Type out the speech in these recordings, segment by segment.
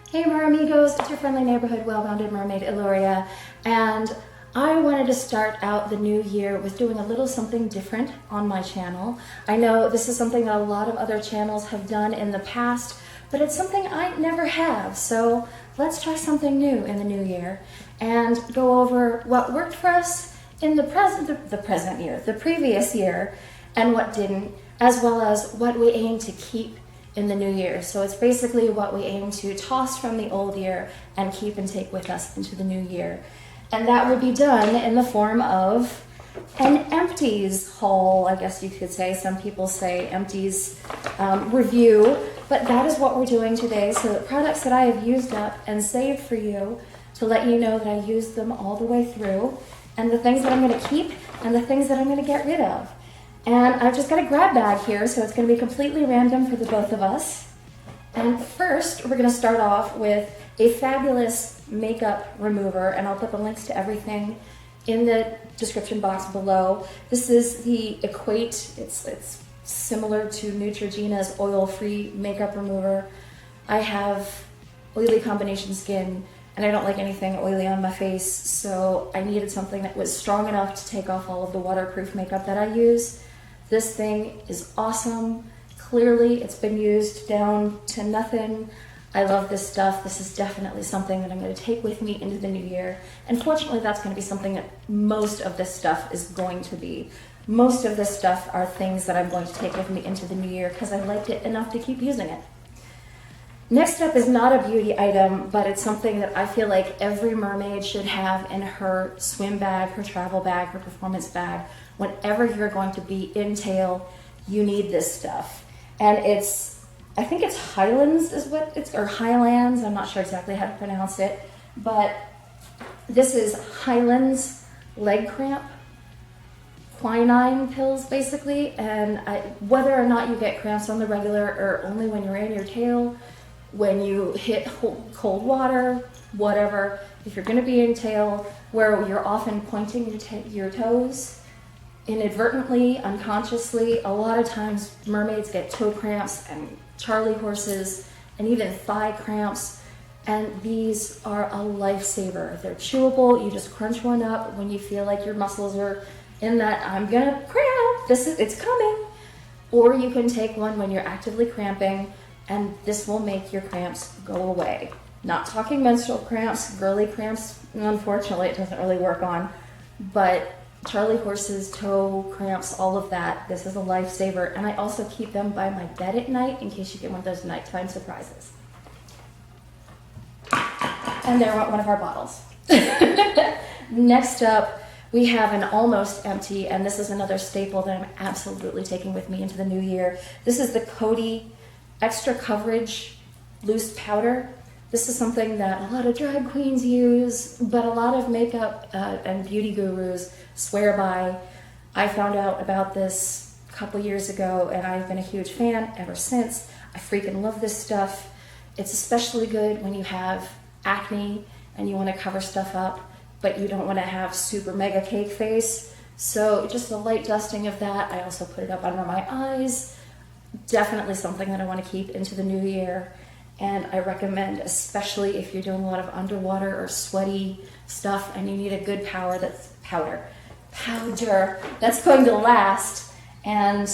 Hey Mermigos, it's your friendly neighborhood well-rounded mermaid Yl'luria, and I wanted to start out the new year with doing a little something different on my channel. I know this is something that a lot of other channels have done in the past, but it's something I never have, so let's try something new in the new year and go over what worked for us in the previous year, and what didn't, as well as what we aim to keep in the new year. So it's basically what we aim to toss from the old year and keep and take with us into the new year. And that would be done in the form of an Empties haul, I guess you could say. Some people say Empties review, but that is what we're doing today. So the products that I have used up and saved for you to let you know that I used them all the way through, and the things that I'm going to keep and the things that I'm going to get rid of. And I've just got a grab bag here, so it's going to be completely random for the both of us. And first, we're going to start off with a fabulous makeup remover, and I'll put the links to everything in the description box below. This is the Equate. It's similar to Neutrogena's oil-free makeup remover. I have oily combination skin, and I don't like anything oily on my face, so I needed something that was strong enough to take off all of the waterproof makeup that I use. This thing is awesome. Clearly, it's been used down to nothing. I love this stuff. This is definitely something that I'm going to take with me into the new year. And fortunately, that's going to be something that most of this stuff is going to be. Most of this stuff are things that I'm going to take with me into the new year because I liked it enough to keep using it. Next up is not a beauty item, but it's something that I feel like every mermaid should have in her swim bag, her travel bag, her performance bag. Whenever you're going to be in tail, you need this stuff. And I think it's Highlands is what it's, or Highlands, I'm not sure exactly how to pronounce it, but this is Highlands leg cramp quinine pills basically. And whether or not you get cramps on the regular or only when you're in your tail, when you hit cold water, whatever, if you're going to be in tail where you're often pointing your toes inadvertently, unconsciously, a lot of times mermaids get toe cramps and charley horses and even thigh cramps, and these are a lifesaver. They're chewable. You just crunch one up when you feel like your muscles are in that I'm gonna cramp, it's coming. Or you can take one when you're actively cramping, and this will make your cramps go away. Not talking menstrual cramps, girly cramps, unfortunately it doesn't really work on, but charley horses, toe cramps, all of that, this is a lifesaver. And I also keep them by my bed at night in case you get one of those nighttime surprises. And there went one of our bottles. Next up, we have an almost empty, and this is another staple that I'm absolutely taking with me into the new year. This is the Coty Extra Coverage Loose Powder. This is something that a lot of drag queens use, but a lot of makeup and beauty gurus swear by. I found out about this a couple years ago, and I've been a huge fan ever since. I freaking love this stuff. It's especially good when you have acne and you want to cover stuff up, but you don't want to have super mega cake face. So just a light dusting of that. I also put it up under my eyes. Definitely something that I want to keep into the new year. And I recommend, especially if you're doing a lot of underwater or sweaty stuff and you need a good powder that's going to last and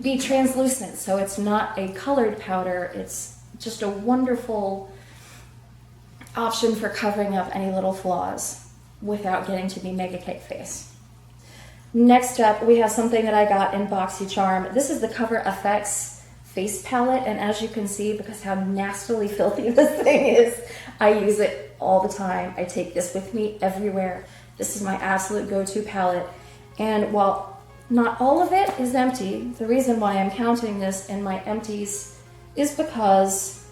be translucent. So it's not a colored powder, it's just a wonderful option for covering up any little flaws without getting to be mega cake face. Next up, we have something that I got in BoxyCharm. This is the Cover FX face palette, and as you can see, because how nastily filthy this thing is, I use it all the time. I take this with me everywhere. This is my absolute go-to palette, and while not all of it is empty, the reason why I'm counting this in my empties is because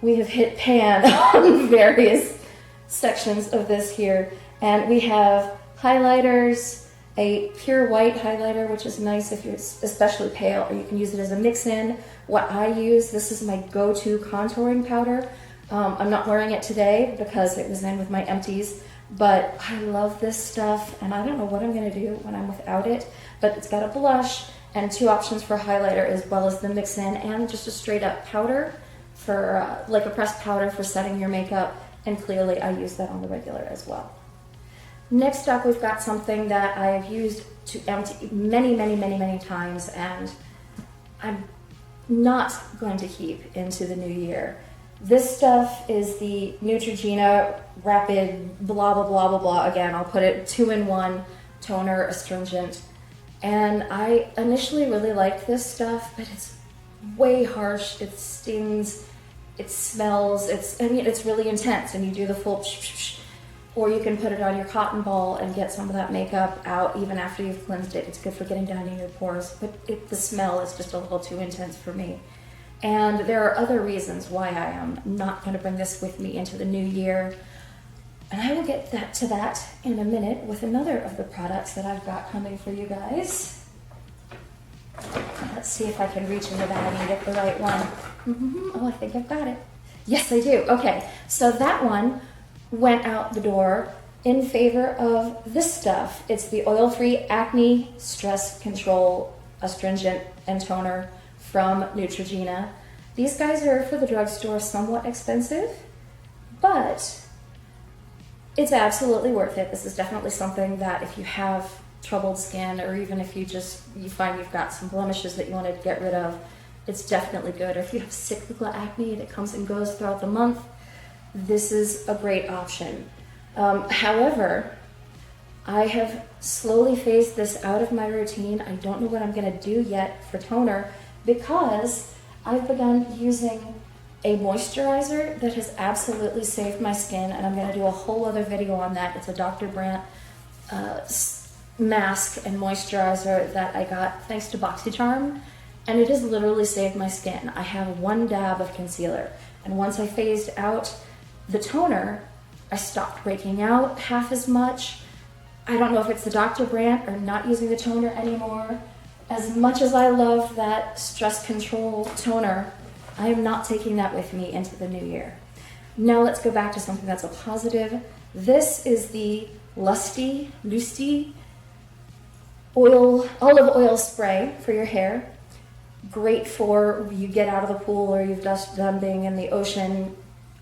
we have hit pan on various sections of this here, and we have highlighters, a pure white highlighter, which is nice if you're especially pale, or you can use it as a mix-in. What I use, this is my go-to contouring powder. I'm not wearing it today because it was in with my empties, but I love this stuff, and I don't know what I'm going to do when I'm without it, but it's got a blush and two options for highlighter as well as the mix-in and just a straight-up powder for like a pressed powder for setting your makeup, and clearly I use that on the regular as well. Next up, we've got something that I've used to empty many times, and I'm not going to keep into the new year. This stuff is the Neutrogena Rapid blah blah blah blah blah. Again, I'll put it 2-in-1 toner, astringent. And I initially really liked this stuff, but it's way harsh. It stings, it smells, it's really intense, and you do the full or you can put it on your cotton ball and get some of that makeup out even after you've cleansed it. It's good for getting down in your pores, but the smell is just a little too intense for me. And there are other reasons why I am not going to bring this with me into the new year. And I will get to that in a minute with another of the products that I've got coming for you guys. Let's see if I can reach into that and get the right one. Oh, I think I've got it. Yes, I do. Okay, so that one went out the door in favor of this stuff. It's the oil-free Acne Stress Control Astringent and Toner from Neutrogena. These guys are, for the drugstore, somewhat expensive, but it's absolutely worth it. This is definitely something that if you have troubled skin, or even if you find you've got some blemishes that you want to get rid of, it's definitely good. Or if you have cyclical acne that comes and goes throughout the month, this is a great option. However, I have slowly phased this out of my routine. I don't know what I'm going to do yet for toner, because I've begun using a moisturizer that has absolutely saved my skin, and I'm going to do a whole other video on that. It's a Dr. Brandt mask and moisturizer that I got thanks to BoxyCharm, and it has literally saved my skin. I have 1 dab of concealer, and once I phased out the toner, I stopped breaking out half as much. I don't know if it's the Dr. Brandt or not using the toner anymore. As much as I love that stress control toner, I am not taking that with me into the new year. Now let's go back to something that's a positive. This is the LUSTI olive oil spray for your hair. Great for you get out of the pool, or you've just done being in the ocean,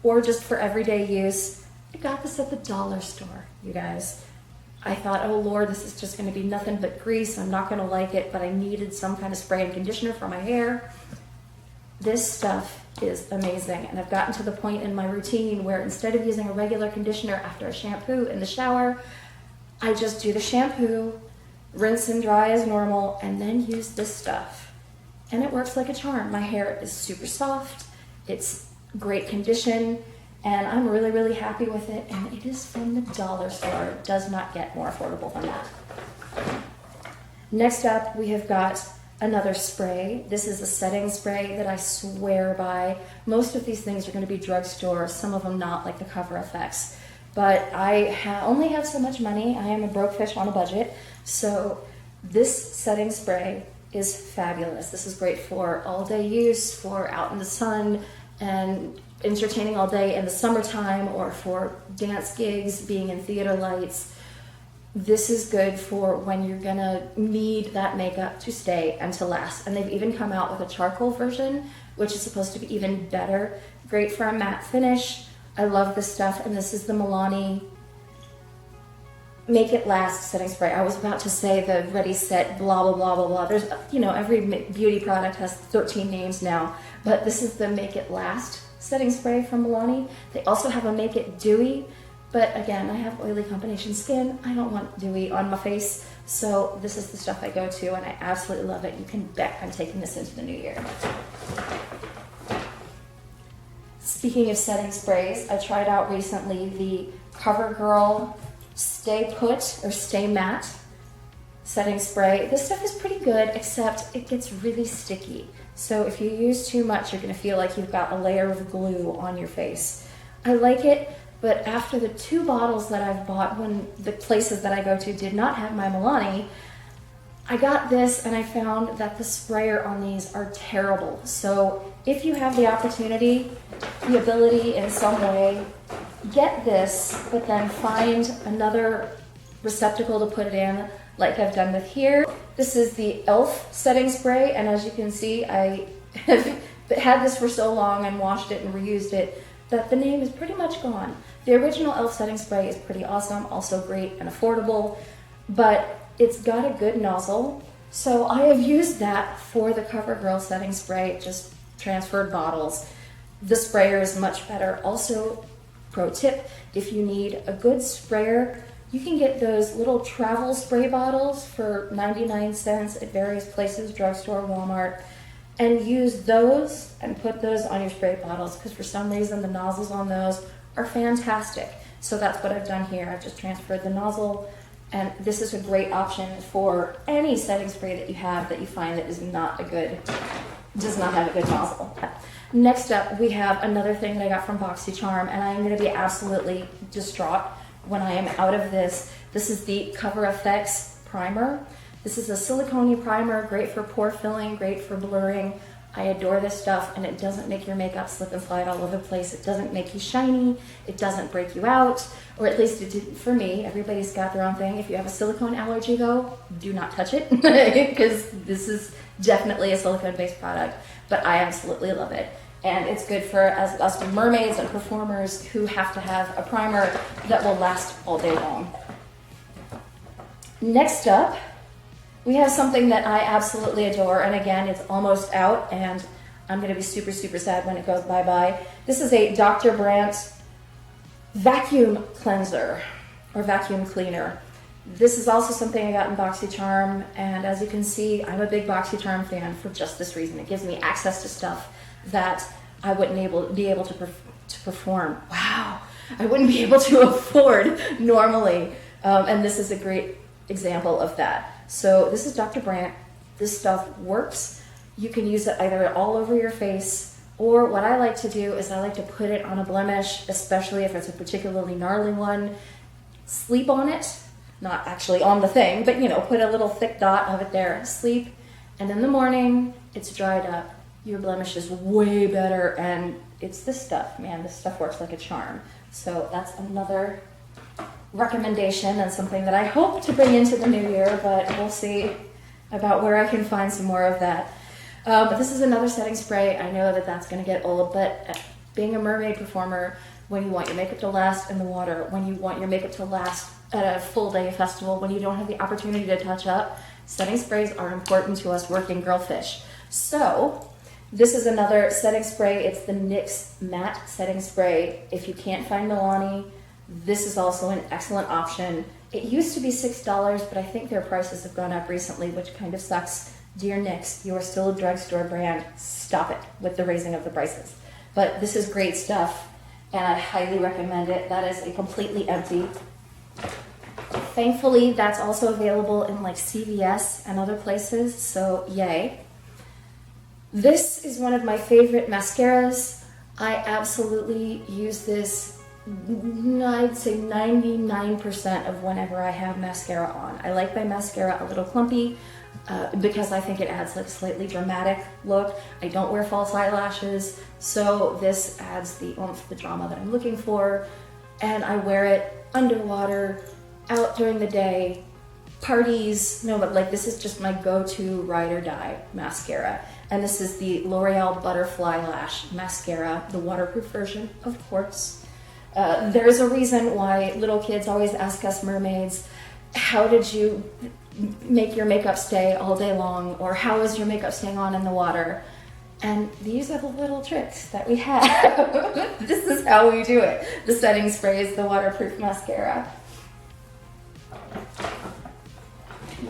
or just for everyday use. I got this at the dollar store, you guys. I thought, oh Lord, this is just going to be nothing but grease. I'm not going to like it, but I needed some kind of spray and conditioner for my hair. This stuff is amazing, and I've gotten to the point in my routine where instead of using a regular conditioner after a shampoo in the shower, I just do the shampoo, rinse and dry as normal, and then use this stuff. And it works like a charm. My hair is super soft, it's great condition, and I'm really, really happy with it, and it is from the dollar store. It does not get more affordable than that. Next up, we have got another spray. This is a setting spray that I swear by. Most of these things are going to be drugstore, some of them not, like the Cover FX. But I only have so much money. I am a broke fish on a budget, so this setting spray is fabulous. This is great for all-day use, for out in the sun and entertaining all day in the summertime, or for dance gigs, being in theater lights. This is good for when you're gonna need that makeup to stay and to last. And they've even come out with a charcoal version, which is supposed to be even better. Great for a matte finish. I love this stuff, and this is the Milani Make It Last setting spray. I was about to say the Ready Set blah blah blah blah blah. There's, every beauty product has 13 names now, but this is the Make It Last setting spray from Milani. They also have a Make It Dewy, but again, I have oily combination skin. I don't want dewy on my face, so this is the stuff I go to, and I absolutely love it. You can bet I'm taking this into the new year. Speaking of setting sprays, I tried out recently the CoverGirl Stay Put or Stay Matte setting spray. This stuff is pretty good, except it gets really sticky. So if you use too much, you're going to feel like you've got a layer of glue on your face. I like it, but after the 2 bottles that I've bought when the places that I go to did not have my Milani, I got this and I found that the sprayer on these are terrible. So if you have the opportunity, the ability in some way, get this, but then find another receptacle to put it in, like I've done with here. This is the e.l.f. setting spray, and as you can see, I have had this for so long and washed it and reused it that the name is pretty much gone. The original e.l.f. setting spray is pretty awesome, also great and affordable, but it's got a good nozzle. So I have used that for the CoverGirl setting spray, just transferred bottles. The sprayer is much better. Also, pro tip, if you need a good sprayer, you can get those little travel spray bottles for 99 cents at various places, drugstore, Walmart, and use those and put those on your spray bottles, because for some reason the nozzles on those are fantastic. So that's what I've done here. I've just transferred the nozzle, and this is a great option for any setting spray that you have that you find that is not a good, does not have a good nozzle. Next up, we have another thing that I got from BoxyCharm, and I'm going to be absolutely distraught when I am out of this. This is the Cover FX primer. This is a silicone primer, great for pore filling, great for blurring. I adore this stuff, and it doesn't make your makeup slip and slide all over the place. It doesn't make you shiny. It doesn't break you out, or at least it didn't for me. Everybody's got their own thing. If you have a silicone allergy though, do not touch it, because this is definitely a silicone-based product, but I absolutely love it. And it's good for us mermaids and performers who have to have a primer that will last all day long. Next up, we have something that I absolutely adore, and again, it's almost out, and I'm gonna be super, super sad when it goes bye-bye. This is a Dr. Brandt vacuum cleanser, or vacuum cleaner. This is also something I got in BoxyCharm, and as you can see, I'm a big BoxyCharm fan for just this reason. It gives me access to stuff that I wouldn't be able to perform. Wow, I wouldn't be able to afford normally, and this is a great example of that. So this is Dr. Brandt. This stuff works. You can use it either all over your face, or what I like to do is I like to put it on a blemish, especially if it's a particularly gnarly one. Sleep on it, not actually on the thing, but you know, put a little thick dot of it there, sleep, and in the morning, it's dried up. Your blemish is way better, and it's this stuff, man, this stuff works like a charm. So that's another recommendation and something that I hope to bring into the new year, but we'll see about where I can find some more of that. But this is another setting spray. I know that that's going to get old, but being a mermaid performer, when you want your makeup to last in the water, when you want your makeup to last at a full day festival, when you don't have the opportunity to touch up, setting sprays are important to us working girlfish. So this is another setting spray. It's the NYX Matte Setting Spray. If you can't find Milani, this is also an excellent option. It used to be $6, but I think their prices have gone up recently, which kind of sucks. Dear NYX, you are still a drugstore brand. Stop it with the raising of the prices. But this is great stuff, and I highly recommend it. That is a completely empty. Thankfully, that's also available in like CVS and other places, so yay. This is one of my favorite mascaras. I absolutely use this, I'd say 99% of whenever I have mascara on. I like my mascara a little clumpy because I think it adds like a slightly dramatic look. I don't wear false eyelashes, so this adds the oomph, the drama that I'm looking for. And I wear it underwater, out during the day, parties. No, but like this is just my go-to ride or die mascara. And this is the L'Oreal Butterfly Lash Mascara, the waterproof version, of course. There's a reason why little kids always ask us mermaids, how did you make your makeup stay all day long? Or how is your makeup staying on in the water? And these are the little tricks that we have. This is how we do it. The setting spray is the waterproof mascara.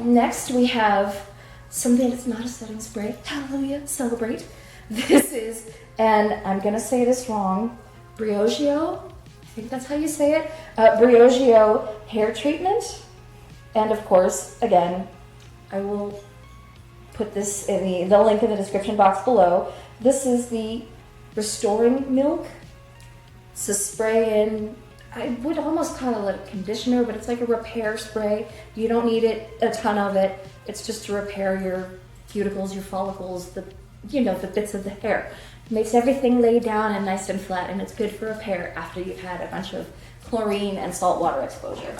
Next we have something that's not a setting spray. Hallelujah, celebrate. This is, and I'm gonna say this wrong, Briogeo, I think that's how you say it, Briogeo hair treatment. And of course, again, I will put this in the link in the description box below. This is the Restoring Milk. It's a spray in, I would almost call it a conditioner, but it's like a repair spray. You don't need it, a ton of it. It's just to repair your cuticles, your follicles, the bits of the hair. It makes everything lay down and nice and flat, and it's good for repair after you've had a bunch of chlorine and salt water exposure.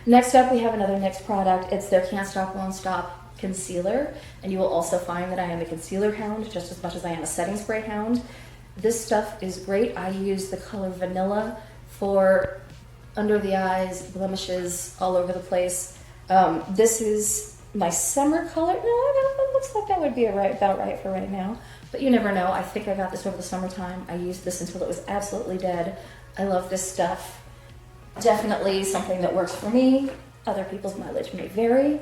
Next up, we have another NYX product. It's their Can't Stop, Won't Stop concealer, and you will also find that I am a concealer hound just as much as I am a setting spray hound. This stuff is great. I use the color Vanilla for under the eyes, blemishes all over the place. This is my summer color. No, it looks like that would be about right for right now, but you never know. I think I got this over the summertime. I used this until it was absolutely dead. I love this stuff. Definitely something that works for me. Other people's mileage may vary.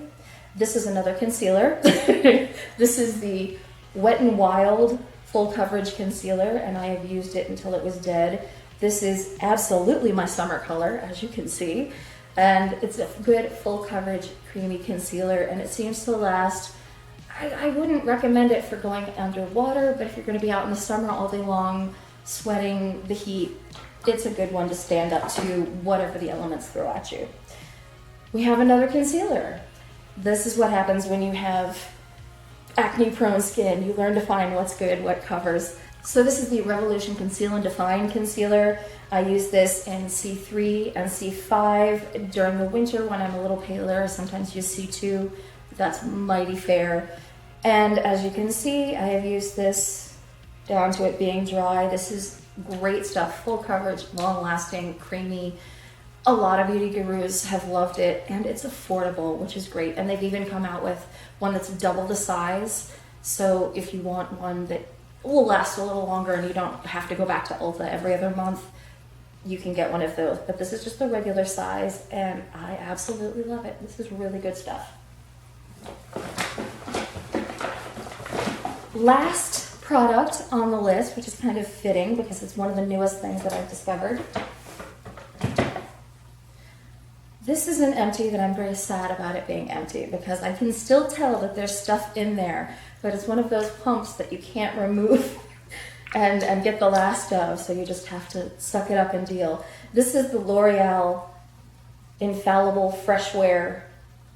This is another concealer. This is the Wet n Wild Full Coverage Concealer, and I have used it until it was dead. This is absolutely my summer color, as you can see, and it's a good full coverage creamy concealer, and it seems to last. I wouldn't recommend it for going underwater, but if you're going to be out in the summer all day long, sweating the heat, it's a good one to stand up to whatever the elements throw at you. We have another concealer. This is what happens when you have acne-prone skin. You learn to find what's good, what covers. So this is the Revolution Conceal and Define Concealer. I use this in C3 and C5 during the winter when I'm a little paler. I sometimes use C2. That's mighty fair. And as you can see, I have used this down to it being dry. This is great stuff, full coverage, long-lasting, creamy. A lot of beauty gurus have loved it, and it's affordable, which is great. And they've even come out with one that's double the size. So if you want one that will last a little longer and you don't have to go back to Ulta every other month, you can get one of those. But this is just the regular size, and I absolutely love it. This is really good stuff. Last product on the list, which is kind of fitting because it's one of the newest things that I've discovered. This is an empty that I'm very sad about it being empty because I can still tell that there's stuff in there, but it's one of those pumps that you can't remove and get the last of, so you just have to suck it up and deal. This is the L'Oreal Infallible Fresh Wear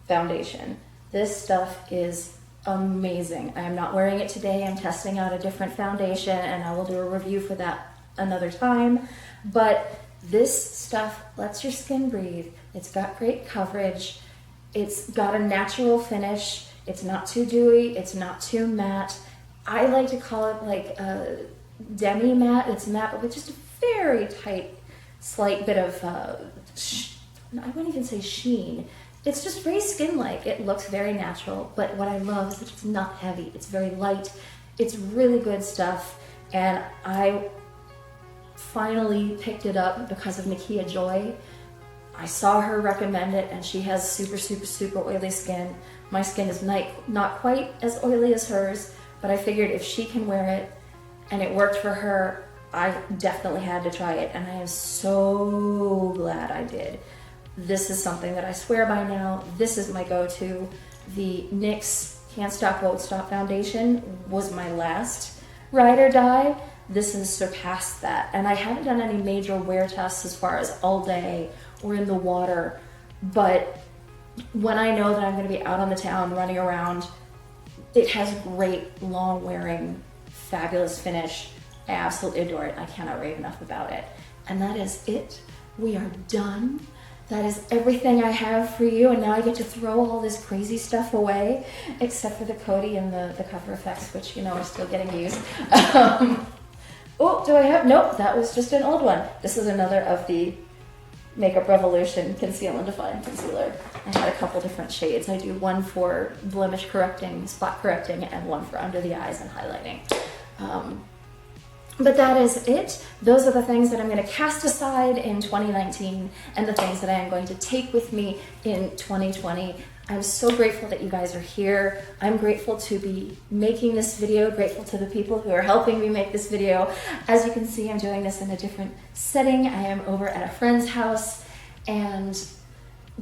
Foundation. This stuff is amazing. I am not wearing it today. I'm testing out a different foundation, and I will do a review for that another time, but this stuff lets your skin breathe. It's got great coverage. It's got a natural finish. It's not too dewy. It's not too matte. I like to call it like a demi-matte. It's matte, but with just a very tight, slight bit of, I wouldn't even say sheen. It's just very skin-like. It looks very natural, but what I love is that it's not heavy. It's very light. It's really good stuff, and I finally picked it up because of Nakia Joy. I saw her recommend it, and she has super, super, super oily skin. My skin is not quite as oily as hers, but I figured if she can wear it and it worked for her, I definitely had to try it, and I am so glad I did. This is something that I swear by now. This is my go-to. The NYX Can't Stop Won't Stop Foundation was my last ride or die. This has surpassed that, and I haven't done any major wear tests as far as all day or in the water, but when I know that I'm going to be out on the town running around, it has great long wearing, fabulous finish. I absolutely adore it. I cannot rave enough about it. And that is it. We are done. That is everything I have for you, and now I get to throw all this crazy stuff away, except for the Coty and the Cover FX, which, you know, are still getting used. Oh, do I have? Nope, that was just an old one. This is another of the Makeup Revolution Conceal and Define Concealer. I had a couple different shades. I do one for blemish correcting, spot correcting, and one for under the eyes and highlighting. But that is it. Those are the things that I'm going to cast aside in 2019 and the things that I am going to take with me in 2020. I'm so grateful that you guys are here. I'm grateful to be making this video, grateful to the people who are helping me make this video. As you can see, I'm doing this in a different setting. I am over at a friend's house and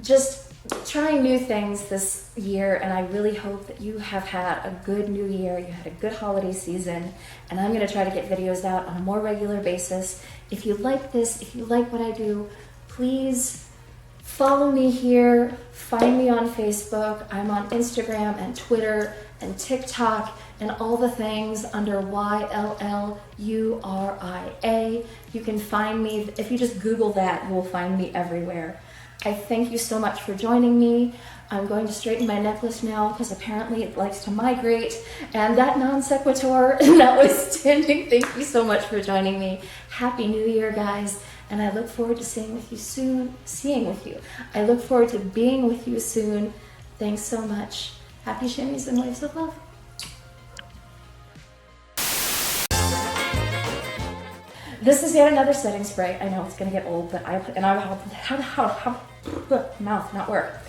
just trying new things this year, and I really hope that you have had a good new year, you had a good holiday season, and I'm going to try to get videos out on a more regular basis. If you like this, if you like what I do, please follow me here, find me on Facebook. I'm on Instagram and Twitter and TikTok and all the things under YLLURIA. You can find me, if you just Google that, you will find me everywhere. I thank you so much for joining me. I'm going to straighten my necklace now because apparently it likes to migrate. And that non sequitur notwithstanding, thank you so much for joining me. Happy New Year, guys. And I look forward to seeing with you soon. I look forward to being with you soon. Thanks so much. Happy shimmies and waves of love. This is yet another setting spray. I know it's gonna get old, but mouth not work.